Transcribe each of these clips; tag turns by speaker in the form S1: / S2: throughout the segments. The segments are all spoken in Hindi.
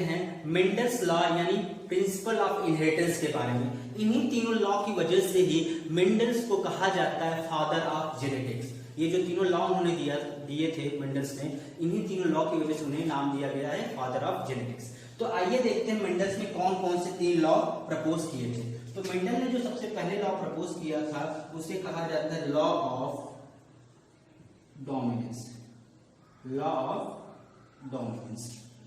S1: हैं मेंडल्स लॉ यानी प्रिंसिपल ऑफ इनहेरिटेंस के बारे में। इन्हीं तीनों लॉ की वजह से ही मेंडल्स को कहा जाता है फादर ऑफ जेनेटिक्स। ये जो तीनों लॉ उन्होंने दिए थे मेंडल्स ने, इन्हीं तीनों लॉ की वजह से उन्हें नाम दिया गया है फादर ऑफ जेनेटिक्स। तो आइए देखते हैं मेंडल्स ने कौन कौन से 3 लॉ प्रपोज किए थे। तो मेंडल ने जो सबसे पहले लॉ प्रपोज किया था उसे कहा जाता है law of dominance, law of dominance,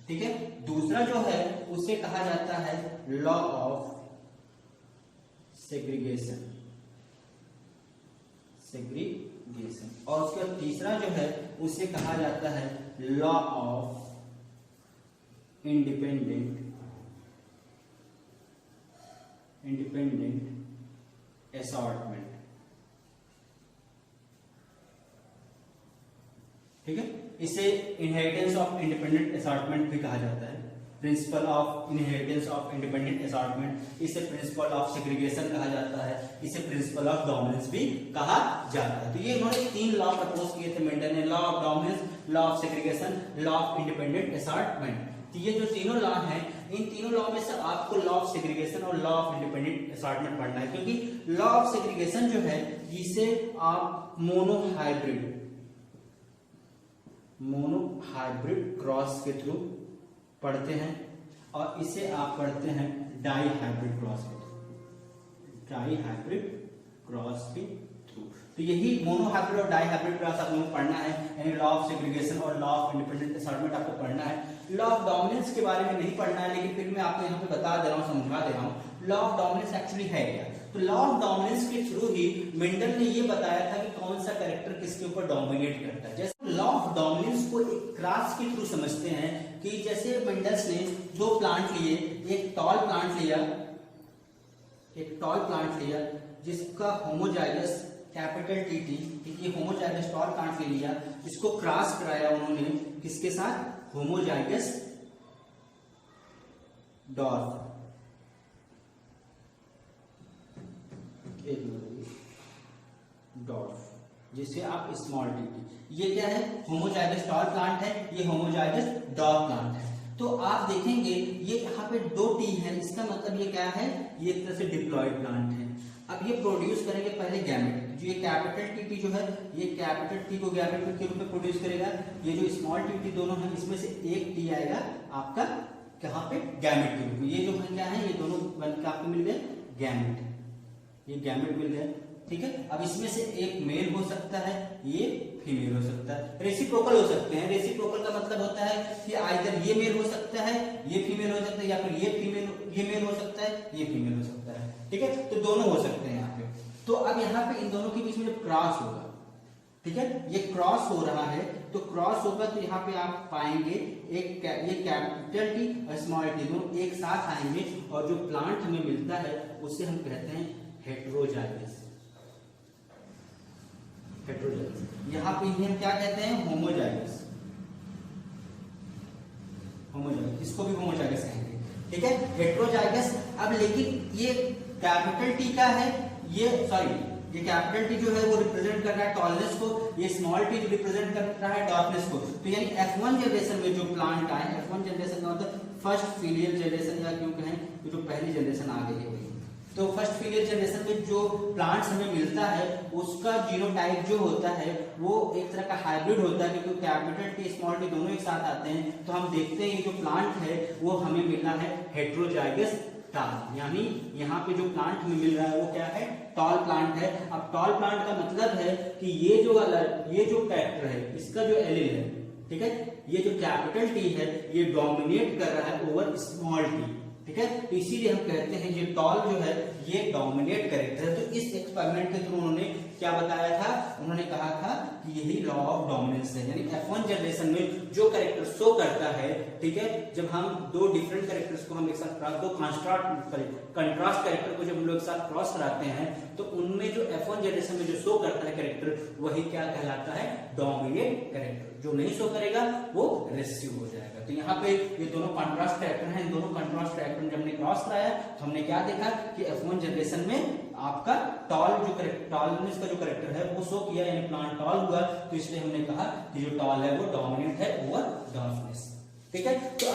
S1: ठीक है। दूसरा जो है उसे कहा जाता है लॉ ऑफ सेग्रीगेशन, सेग्रीगेशन, और उसका तीसरा जो है उसे कहा जाता है लॉ ऑफ इंडिपेंडेंट असॉर्टमेंट, ठीक है। इसे इनहेरिटेंस ऑफ इंडिपेंडेंट असॉर्टमेंट भी कहा जाता है, principle of inheritance of independent assortment, इसे प्रिंसिपल ऑफ सेग्रीगेशन कहा जाता है, इसे प्रिंसिपल ऑफ डोमिनेंस भी कहा जाता है। तो ये इन्होंने 3 लॉ प्रपोज किए थे मेंडल ने, law of dominance, law of segregation, law of independent assortment. तो ये जो तीनों लॉ हैं, इन तीनों लॉ में से आपको लॉ ऑफ सेग्रीगेशन और लॉ ऑफ इंडिपेंडेंट असॉर्टमेंट पढ़ना है, क्योंकि लॉ ऑफ सेग्रीगेशन जो है इसे आप मोनोहाइब्रिड क्रॉस के थ्रू पढ़ते हैं और इसे आप पढ़ते हैं डाईहाइब्रिड क्रॉस के थ्रू, डाईहाइब्रिड क्रॉस के थ्रू। तो यही मोनोहाइब्रिड और डाईहाइब्रिड क्रॉस आप लोगों को पढ़ना है, यानी लॉ ऑफ सेग्रीगेशन और लॉ ऑफ इंडिपेंडेंट असॉर्टमेंट आपको पढ़ना है। लॉ ऑफ डोमिनेंस के बारे में नहीं पढ़ना है, लेकिन फिर मैं आपको यहाँ पे बता दे रहा हूँ, समझा दे रहा हूँ लॉ ऑफ डोमिनेंस एक्चुअली है क्या। तो लॉ ऑफ डोमिनेंस के थ्रू ही मेंडल ने ये बताया था कि कौन सा कैरेक्टर किसके ऊपर डोमिनेट करता है। जैसे लॉ ऑफ डोमिनेंस को एक क्रॉस के थ्रू समझते हैं कि जैसे मेंडल्स ने 2 प्लांट लिए, एक टॉल प्लांट लिया जिसका होमोजाइगस कैपिटल टी, ये होमोजाइगस टॉल प्लांट ले लिया, इसको क्रॉस कराया उन्होंने किसके साथ, होमोजाइगस डॉर्फ, जिसे आप स्मॉल टी, ये क्या है, होमोजाइगस टॉल प्लांट है, ये होमोजाइगस डॉर्फ प्लांट है। तो आप देखेंगे ये यहाँ पे 2 टी है, इसका मतलब ये क्या है, ये एक तरह से डिप्लॉयड प्लांट है। अब ये प्रोड्यूस करेंगे पहले गैमेट, जो ये कैपिटल टी जो है, ये कैपिटल टी को गैमेट के रूप में प्रोड्यूस करेगा। ये जो स्मॉल टी दोनों है, इसमें से एक टी आएगा आपका कहाँ पे, गैमेट के रूप में। ये जो क्या है, ये दोनों बनकर आपको मिल गए गैमेट, ये गैमेट मिल गए, ठीक है। अब इसमें से एक मेल हो सकता है, ये फीमेल हो सकता है, रेसिप्रोकल हो सकते हैं। रेसिप्रोकल का मतलब होता है कि आइदर ये मेल हो सकता है, ये फीमेल हो सकता है, या फिर ये मेल हो सकता है, ये फीमेल हो सकता है, ठीक है। तो दोनों हो सकते हैं यहाँ पे। तो अब यहाँ पे इन दोनों के बीच में जब क्रॉस होगा, ठीक है, ये क्रॉस हो रहा है, तो क्रॉस होगा तो यहाँ पे आप पाएंगे ये कैपिटल टी और स्मॉल टी दोनों एक साथ आएंगे, और जो प्लांट हमें मिलता है उसे हम कहते हैं हेटेरोजाइगस। यहाँ पे हम क्या कहते हैं, होमोजाइगस, इसको भी होमोजाइगस कहेंगे, ठीक है, हेटेरोजाइगस। अब लेकिन ये कैपिटल टी का है, ये कैपिटल टी जो है वो रिप्रेजेंट कर रहा है टॉलनेस को, ये स्मॉल टी जो रिप्रेजेंट कर रहा है डॉर्फनेस को। तो यानी F1 जनरेशन में जो प्लांट आए, F1 जनरेशन का मतलब फर्स्ट फीलियल जनरेशन, या क्यों कहें जो पहली जनरेशन आ गई है वही। तो फर्स्ट फीलियल जनरेशन में जो प्लांट्स हमें मिलता है उसका जीनोटाइप जो होता है वो एक तरह का हाइब्रिड होता है, क्योंकि कैपिटल टी स्मॉल टी दोनों एक साथ आते हैं। तो हम देखते हैं ये जो प्लांट है वो हमें मिला है हेटेरोजाइगस टॉल, यानी यहाँ पे जो प्लांट हमें मिल रहा है वो क्या है, टॉल प्लांट है। अब टॉल प्लांट का मतलब है कि ये जो कैरेक्टर है, इसका जो एलील है, ठीक है, ये जो कैपिटल टी है ये डोमिनेट कर रहा है ओवर स्मॉल टी, ठीक है। तो इसीलिए हम कहते हैं ये टॉल जो है ये डोमिनेट कैरेक्टर है। तो इस एक्सपेरिमेंट के थ्रू उन्होंने क्या बताया था, उन्होंने कहा था कि यही लॉ ऑफ डोमिनेंस है, यानी F1 जनरेशन में जो कैरेक्टर शो करता है, ठीक है, जब हम 2 डिफरेंट कैरेक्टर्स को हम एक साथ कंट्रास्ट कैरेक्टर को जब हम लोग एक साथ क्रॉस कराते हैं, तो उनमें जो F1 जनरेशन में जो शो करता है कैरेक्टर, वही क्या कहलाता है, डोमिनेट कैरेक्टर। जो नहीं शो करेगा वो रेसिसिव हो जाएगा। तो यहाँ पे ये दोनों कंट्रास्ट कैरेक्टर हैं, इन दोनों कंट्रास्ट कैरेक्टर जब हमने क्रॉस कराया तो हमने क्या देखा कि F1 जनरेशन में आपका टॉलनेस का जो कैरेक्टर है वो शो किया, यानी प्लांट टॉल हुआ। तो इसलिए हमने कहा कि जो टॉल है वो डोमिनेट है ओवर डॉर्फनेस, ठीक है। तो